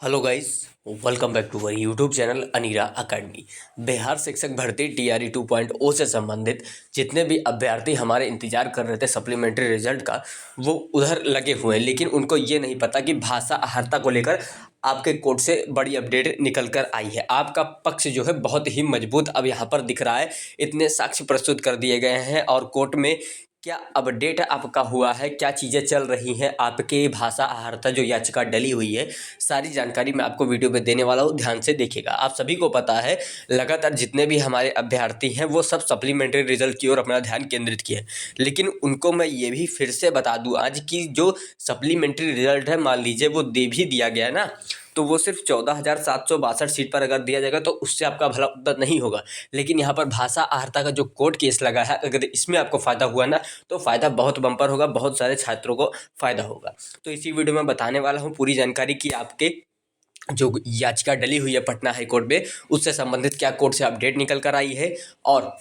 Hello guys, welcome back to our YouTube channel Anira academy. Bihar शिक्षक भर्ती TRE 2.0 से संबंधित जितने भी अभ्यर्थी हमारे इंतजार कर रहे थे सप्लीमेंट्री रिजल्ट का, वो उधर लगे हुए हैं। लेकिन उनको ये नहीं पता कि भाषा अहर्ता को लेकर आपके कोर्ट से बड़ी अपडेट निकल कर आई है। आपका पक्ष जो है बहुत ही मजबूत अब यहाँ पर दिख रहा है। इतने साक्ष्य प्रस्तुत कर दिए गए हैं और कोर्ट में क्या अपडेट आपका हुआ है, क्या चीज़ें चल रही हैं, आपके भाषा अहर्ता जो याचिका डली हुई है, सारी जानकारी मैं आपको वीडियो में देने वाला हूँ। ध्यान से देखिएगा। आप सभी को पता है लगातार जितने भी हमारे अभ्यर्थी हैं वो सब सप्लीमेंट्री रिजल्ट की ओर अपना ध्यान केंद्रित किए, लेकिन उनको मैं ये भी फिर से बता दूं आज की जो सप्लीमेंट्री रिजल्ट है, मान लीजिए वो दे भी दिया गया ना, तो वो सिर्फ 14,762 सीट पर अगर दिया जाएगा तो उससे आपका भला उतना नहीं होगा। लेकिन यहाँ पर भाषा अहर्ता का जो कोर्ट केस लगा है, अगर इसमें आपको फ़ायदा हुआ ना तो फ़ायदा बहुत बम्पर होगा, बहुत सारे छात्रों को फ़ायदा होगा। तो इसी वीडियो में बताने वाला हूँ पूरी जानकारी कि आपके जो याचिका डली हुई है पटना हाई कोर्ट में, उससे संबंधित क्या कोर्ट से अपडेट निकल कर आई है और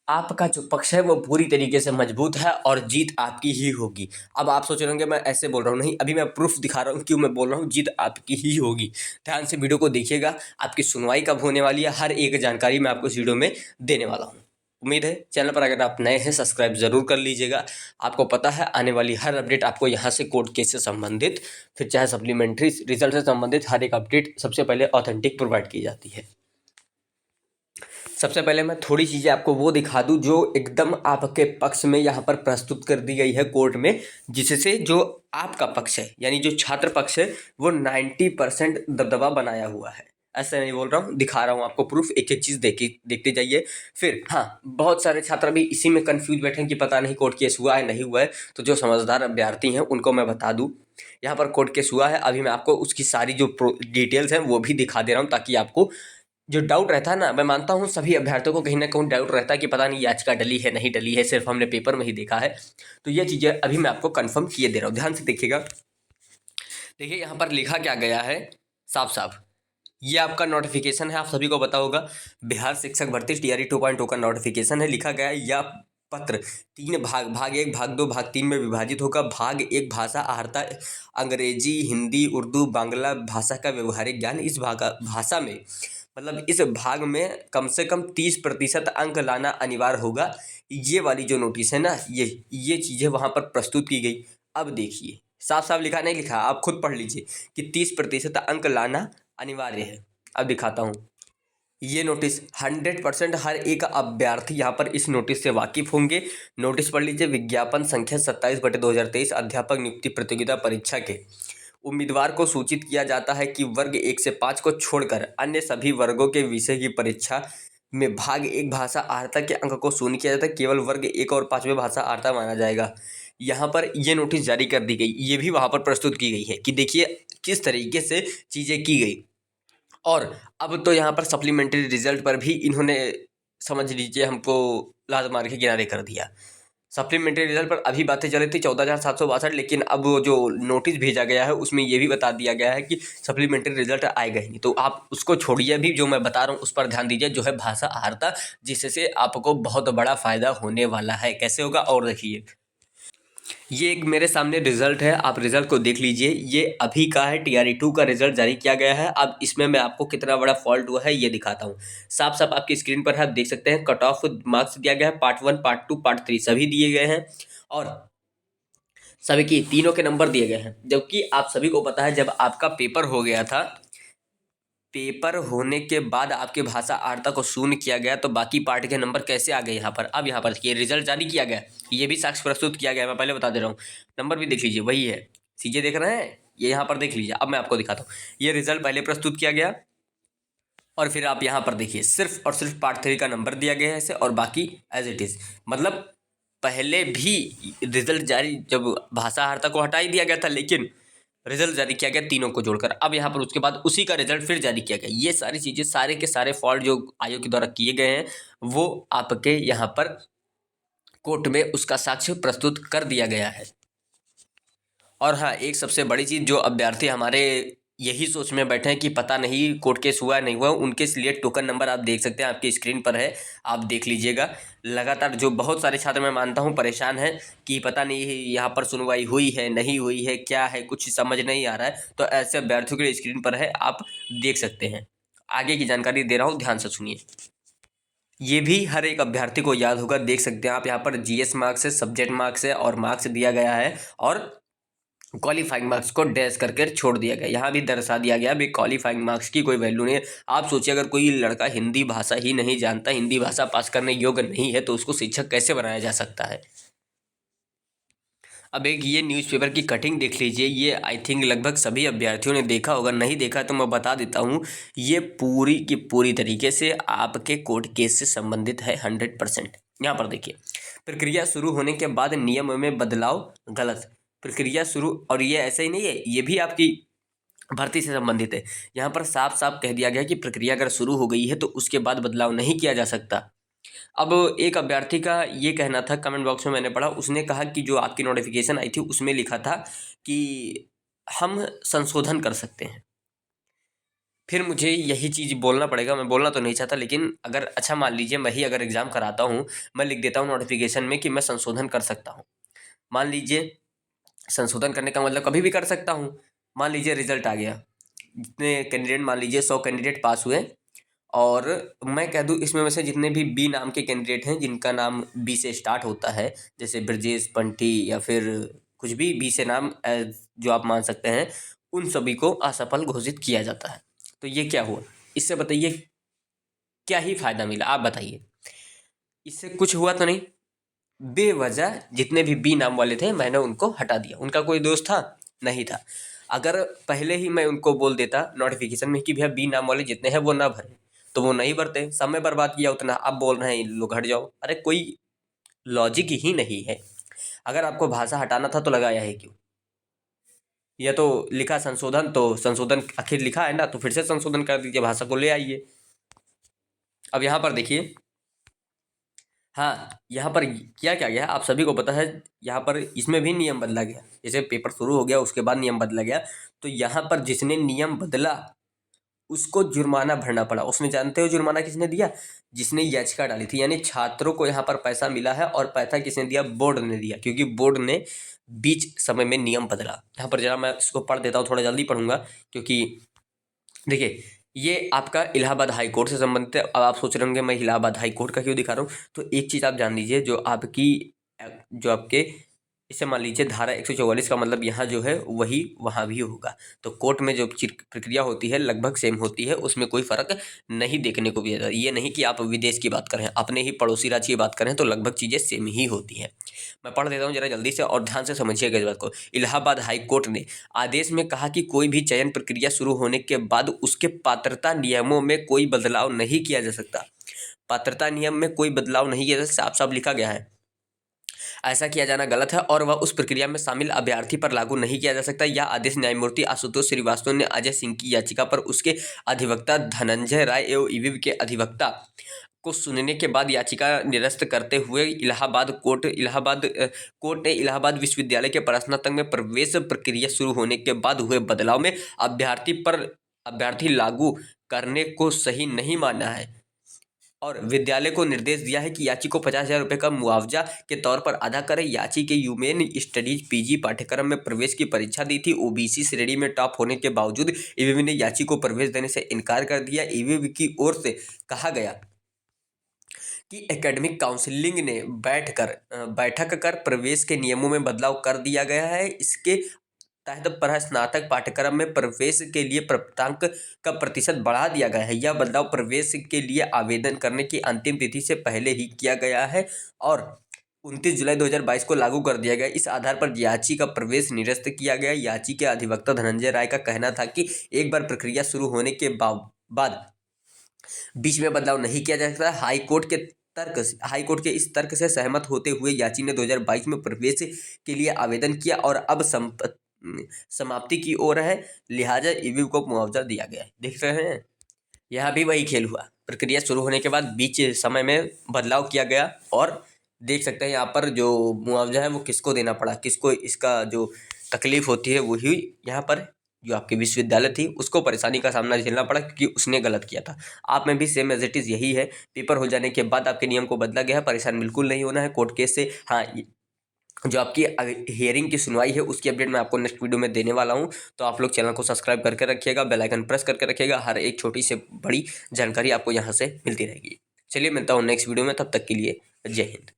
आपका जो पक्ष है वो पूरी तरीके से मजबूत है और जीत आपकी ही होगी। अब आप सोच रहे होंगे मैं ऐसे बोल रहा हूँ, नहीं, अभी मैं प्रूफ दिखा रहा हूँ क्यों मैं बोल रहा हूँ जीत आपकी ही होगी। ध्यान से वीडियो को देखिएगा, आपकी सुनवाई कब होने वाली है, हर एक जानकारी मैं आपको इस वीडियो में देने वाला हूँ। उम्मीद है चैनल पर अगर आप नए हैं सब्सक्राइब ज़रूर कर लीजिएगा। आपको पता है आने वाली हर अपडेट आपको यहाँ से कोर्ट केस से संबंधित, फिर चाहे सप्लीमेंट्री रिजल्ट से संबंधित हर एक अपडेट सबसे पहले ऑथेंटिक प्रोवाइड की जाती है। सबसे पहले मैं थोड़ी चीज़ें आपको वो दिखा दूं जो एकदम आपके पक्ष में यहाँ पर प्रस्तुत कर दी गई है कोर्ट में, जिससे जो आपका पक्ष है यानी जो छात्र पक्ष है वो 90% दबदबा बनाया हुआ है। ऐसे नहीं बोल रहा हूँ, दिखा रहा हूँ आपको प्रूफ, एक एक चीज़ देखते जाइए। फिर हाँ, बहुत सारे छात्र भी इसी में कंफ्यूज बैठे हैं कि पता नहीं कोर्ट केस हुआ है नहीं हुआ है, तो जो समझदार अभ्यर्थी हैं उनको मैं बता दूँ यहाँ पर कोर्ट केस हुआ है। अभी मैं आपको उसकी सारी जो डिटेल्स हैं वो भी दिखा दे रहा हूँ, ताकि आपको जो डाउट रहता है ना, मैं मानता हूँ सभी अभ्यर्थियों को कहीं ना कहीं डाउट रहता है कि पता नहीं याचिका डली है नहीं डली है, सिर्फ हमने पेपर में ही देखा है। तो ये चीज़ें अभी मैं आपको कंफर्म किए दे रहा हूँ, ध्यान से देखिएगा। देखिए यहाँ पर लिखा क्या गया है साफ साफ, ये आपका नोटिफिकेशन है, आप सभी को पता होगा बिहार शिक्षक भर्ती टीआरई 2.0 का नोटिफिकेशन है। लिखा गया है यह पत्र 3 भाग, भाग 1, भाग 2, भाग 3 में विभाजित होगा। भाग 1 भाषा अहर्ता, अंग्रेजी, हिंदी, उर्दू, बांग्ला भाषा का व्यवहारिक ज्ञान। इस भाषा में मतलब इस भाग में कम से कम 30% अंक लाना अनिवार्य होगा। ये वाली जो नोटिस है ना, ये चीज़ें वहाँ पर प्रस्तुत की गई। अब देखिए साफ साफ लिखा नहीं लिखा, आप खुद पढ़ लीजिए कि 30% अंक लाना अनिवार्य है। अब दिखाता हूँ ये नोटिस, 100% हर एक अभ्यर्थी यहाँ पर इस नोटिस से वाकिफ होंगे। नोटिस पढ़ लीजिए, विज्ञापन संख्या 27/2023 अध्यापक नियुक्ति प्रतियोगिता परीक्षा के उम्मीदवार को सूचित किया जाता है कि वर्ग 1 से 5 को छोड़कर अन्य सभी वर्गों के विषय की परीक्षा में भाग 1 भाषा अहर्ता के अंक को शून्य किया जाता है। केवल वर्ग 1 और 5 में भाषा अहर्ता माना जाएगा। यहाँ पर ये नोटिस जारी कर दी गई, ये भी वहाँ पर प्रस्तुत की गई है कि देखिए किस तरीके से चीज़ें की गई। और अब तो यहाँ पर सप्लीमेंट्री रिजल्ट पर भी इन्होंने समझ लीजिए हमको लात मार के किनारे कर दिया। सप्लीमेंट्री रिजल्ट पर अभी बातें चल रही थी 14,762, लेकिन अब जो नोटिस भेजा गया है उसमें ये भी बता दिया गया है कि सप्लीमेंट्री रिजल्ट आएगा ही नहीं। तो आप उसको छोड़िए, अभी जो मैं बता रहा हूँ उस पर ध्यान दीजिए, जो है भाषा अहर्ता, जिससे आपको बहुत बड़ा फायदा होने वाला है। कैसे होगा और देखिए, ये एक मेरे सामने रिजल्ट है, आप रिजल्ट को देख लीजिए। ये अभी का है, टीआरई 2 का रिजल्ट जारी किया गया है। अब इसमें मैं आपको कितना बड़ा फॉल्ट हुआ है ये दिखाता हूँ। साफ साफ आपकी स्क्रीन पर है, आप देख सकते हैं कट ऑफ मार्क्स दिया गया है, पार्ट 1, पार्ट 2, पार्ट 3 सभी दिए गए हैं और सभी की तीनों के नंबर दिए गए हैं। जबकि आप सभी को पता है जब आपका पेपर हो गया था, पेपर होने के बाद आपके भाषा अहर्ता को शून्य किया गया, तो बाकी पार्ट के नंबर कैसे आ गए यहाँ पर। अब यहाँ पर देखिए रिजल्ट जारी किया गया, ये भी साक्ष्य प्रस्तुत किया गया, मैं पहले बता दे रहा हूँ। नंबर भी देख लीजिए, वही है, चीज़ें देख रहे हैं, ये यहाँ पर देख लीजिए। अब मैं आपको दिखाता हूँ, ये रिजल्ट पहले प्रस्तुत किया गया और फिर आप यहाँ पर देखिए सिर्फ और सिर्फ पार्ट 3 का नंबर दिया गया है ऐसे, और बाकी एज इट इज़। मतलब पहले भी रिजल्ट जारी जब भाषा अहर्ता को हटा ही दिया गया था, लेकिन रिजल्ट जारी किया गया तीनों को जोड़कर। अब यहाँ पर उसके बाद उसी का रिजल्ट फिर जारी किया गया। ये सारी चीज़ें, सारे के सारे फॉल्ट जो आयोग के द्वारा किए गए हैं वो आपके यहाँ पर कोर्ट में उसका साक्ष्य प्रस्तुत कर दिया गया है। और हाँ, एक सबसे बड़ी चीज़, जो अभ्यर्थी हमारे यही सोच में बैठे हैं कि पता नहीं कोर्ट केस हुआ नहीं हुआ। उनके लिए टोकन नंबर आप देख सकते हैं, आपकी स्क्रीन पर है, आप देख लीजिएगा। लगातार जो बहुत सारे छात्र मैं मानता हूँ परेशान हैं कि पता नहीं यहाँ पर सुनवाई हुई है नहीं हुई है, क्या है, कुछ समझ नहीं आ रहा है। तो ऐसे अभ्यर्थियों के लिए स्क्रीन पर है, आप देख सकते हैं। आगे की जानकारी दे रहा हूँ, ध्यान से सुनिए। ये भी हर एक अभ्यर्थी को याद होगा, देख सकते हैं आप यहाँ पर जीएस मार्क्स है, सब्जेक्ट मार्क्स है और मार्क्स दिया गया है, और क्वालिफाइंग मार्क्स को डैश करके छोड़ दिया गया। यहाँ भी दर्शा दिया गया भाई क्वालिफाइंग मार्क्स की कोई वैल्यू नहीं है। आप सोचिए अगर कोई लड़का हिंदी भाषा ही नहीं जानता, हिंदी भाषा पास करने योग्य नहीं है, तो उसको शिक्षक कैसे बनाया जा सकता है। अब एक ये न्यूज़पेपर की कटिंग देख लीजिए, ये आई थिंक लगभग सभी अभ्यर्थियों ने देखा होगा, नहीं देखा तो मैं बता देता हूँ। ये पूरी की पूरी तरीके से आपके कोर्ट केस से संबंधित है 100%। यहाँ पर देखिए, प्रक्रिया शुरू होने के बाद नियम में बदलाव गलत। प्रक्रिया शुरू, और ये ऐसा ही नहीं है, ये भी आपकी भर्ती से संबंधित है। यहाँ पर साफ साफ कह दिया गया कि प्रक्रिया अगर शुरू हो गई है तो उसके बाद बदलाव नहीं किया जा सकता। अब एक अभ्यर्थी का ये कहना था, कमेंट बॉक्स में मैंने पढ़ा, उसने कहा कि जो आपकी नोटिफिकेशन आई थी उसमें लिखा था कि हम संशोधन कर सकते हैं। फिर मुझे यही चीज़ बोलना पड़ेगा, मैं बोलना तो नहीं चाहता, लेकिन अगर अच्छा मान लीजिए मैं ही अगर एग्ज़ाम कराता हूँ, मैं लिख देता हूँ नोटिफिकेशन में कि मैं संशोधन कर सकता हूँ। मान लीजिए संशोधन करने का मतलब कभी भी कर सकता हूँ। मान लीजिए रिजल्ट आ गया, जितने कैंडिडेट, मान लीजिए 100 कैंडिडेट पास हुए, और मैं कह दूं इसमें में से जितने भी बी नाम के कैंडिडेट हैं, जिनका नाम बी से स्टार्ट होता है, जैसे ब्रजेश, पंटी या फिर कुछ भी बी से नाम जो आप मान सकते हैं, उन सभी को असफल घोषित किया जाता है। तो ये क्या हुआ, इससे बताइए क्या ही फायदा मिला, आप बताइए। इससे कुछ हुआ तो नहीं, बेवजह जितने भी बी नाम वाले थे मैंने उनको हटा दिया। उनका कोई दोष था नहीं था। अगर पहले ही मैं उनको बोल देता नोटिफिकेशन में कि भैया बी नाम वाले जितने हैं वो ना भरे, तो वो नहीं भरते, समय बर्बाद किया उतना। अब बोल रहे हैं इन लोग हट जाओ, अरे कोई लॉजिक ही नहीं है। अगर आपको भाषा हटाना था तो लगाया है क्यों? या तो लिखा संशोधन, तो संशोधन आखिर लिखा है ना, तो फिर से संशोधन कर दीजिए, भाषा को ले आइए। अब यहाँ पर देखिए, हाँ यहाँ पर क्या क्या गया आप सभी को पता है। यहाँ पर इसमें भी नियम बदला गया, जैसे पेपर शुरू हो गया उसके बाद नियम बदला गया। तो यहाँ पर जिसने नियम बदला उसको जुर्माना भरना पड़ा। उसने, जानते हो जुर्माना किसने दिया? जिसने याचिका डाली थी, यानी छात्रों को यहाँ पर पैसा मिला है। और पैसा किसने दिया? बोर्ड ने दिया, क्योंकि बोर्ड ने बीच समय में नियम बदला। यहाँ पर जरा मैं इसको पढ़ देता हूँ, थोड़ा जल्दी पढ़ूंगा, क्योंकि देखिए ये आपका इलाहाबाद हाई कोर्ट से संबंधित है। अब आप सोच रहे होंगे मैं इलाहाबाद हाई कोर्ट का क्यों दिखा रहा हूँ, तो एक चीज़ आप जान लीजिए, जो आपके इसे मान लीजिए धारा 144 का मतलब यहाँ जो है वही वहाँ भी होगा। तो कोर्ट में जो प्रक्रिया होती है लगभग सेम होती है, उसमें कोई फर्क नहीं देखने को भी आता। ये नहीं कि आप विदेश की बात करें, अपने ही पड़ोसी राज्य की बात करें, तो लगभग चीज़ें सेम ही होती हैं। मैं पढ़ देता हूँ जरा जल्दी से और ध्यान से समझिएगा इस बात को। इलाहाबाद हाई कोर्ट ने आदेश में कहा कि कोई भी चयन प्रक्रिया शुरू होने के बाद उसके पात्रता नियमों में कोई बदलाव नहीं किया जा सकता। पात्रता नियम में कोई बदलाव नहीं किया जा सकता, साफ साफ लिखा गया है। ऐसा किया जाना गलत है और वह उस प्रक्रिया में शामिल अभ्यर्थी पर लागू नहीं किया जा सकता। यह आदेश न्यायमूर्ति आशुतोष श्रीवास्तव ने अजय सिंह की याचिका पर उसके अधिवक्ता धनंजय राय एवं ईवीव के अधिवक्ता को सुनने के बाद याचिका निरस्त करते हुए कोर्ट ने इलाहाबाद विश्वविद्यालय के प्रश्नार्थक में प्रवेश प्रक्रिया शुरू होने के बाद हुए बदलाव में अभ्यर्थी लागू करने को सही नहीं माना है और विद्यालय को निर्देश दिया है कि याची को 50,000 रुपये का मुआवजा के तौर पर अदा करें। याची के ह्यूमन स्टडीज पीजी पाठ्यक्रम में प्रवेश की परीक्षा दी थी। ओबीसी श्रेणी में टॉप होने के बावजूद ईवीवी ने याची को प्रवेश देने से इनकार कर दिया। ईवीवी की ओर से कहा गया कि एकेडमिक काउंसिलिंग ने बैठक कर प्रवेश के नियमों में बदलाव कर दिया गया है। इसके तहत स्नातक पाठ्यक्रम में प्रवेश के लिए प्राप्तांक का प्रतिशत बढ़ा दिया गया है। यह बदलाव प्रवेश के लिए आवेदन करने की अंतिम तिथि से पहले ही किया गया है और 29 जुलाई 2022 को लागू कर दिया गया। इस आधार पर याची का प्रवेश निरस्त किया गया। याची के अधिवक्ता धनंजय राय का कहना था कि एक बार प्रक्रिया शुरू होने के बाद बीच में बदलाव नहीं किया जा सकता। हाई कोर्ट के इस तर्क से सहमत होते हुए याची ने 2022 में प्रवेश के लिए आवेदन किया और अब समाप्ति की ओर है, लिहाजा ईवीव को मुआवजा दिया गया है। देख रहे हैं, यहाँ भी वही खेल हुआ। प्रक्रिया शुरू होने के बाद बीच समय में बदलाव किया गया और देख सकते हैं यहाँ पर जो मुआवजा है वो किसको देना पड़ा, किसको इसका जो तकलीफ होती है वही यहाँ पर जो आपकी विश्वविद्यालय थी उसको परेशानी का सामना झेलना पड़ा क्योंकि उसने गलत किया था। आप में भी सेम एज इट इज़ यही है। पेपर हो जाने के बाद आपके नियम को बदला गया है, परेशान बिल्कुल नहीं होना है कोर्ट केस से। हाँ, जो आपकी हियरिंग की सुनवाई है उसकी अपडेट मैं आपको नेक्स्ट वीडियो में देने वाला हूँ। तो आप लोग चैनल को सब्सक्राइब करके रखिएगा, बेल आइकन प्रेस करके रखिएगा, हर एक छोटी से बड़ी जानकारी आपको यहाँ से मिलती रहेगी। चलिए मिलता हूँ नेक्स्ट वीडियो में, तब तक के लिए जय हिंद।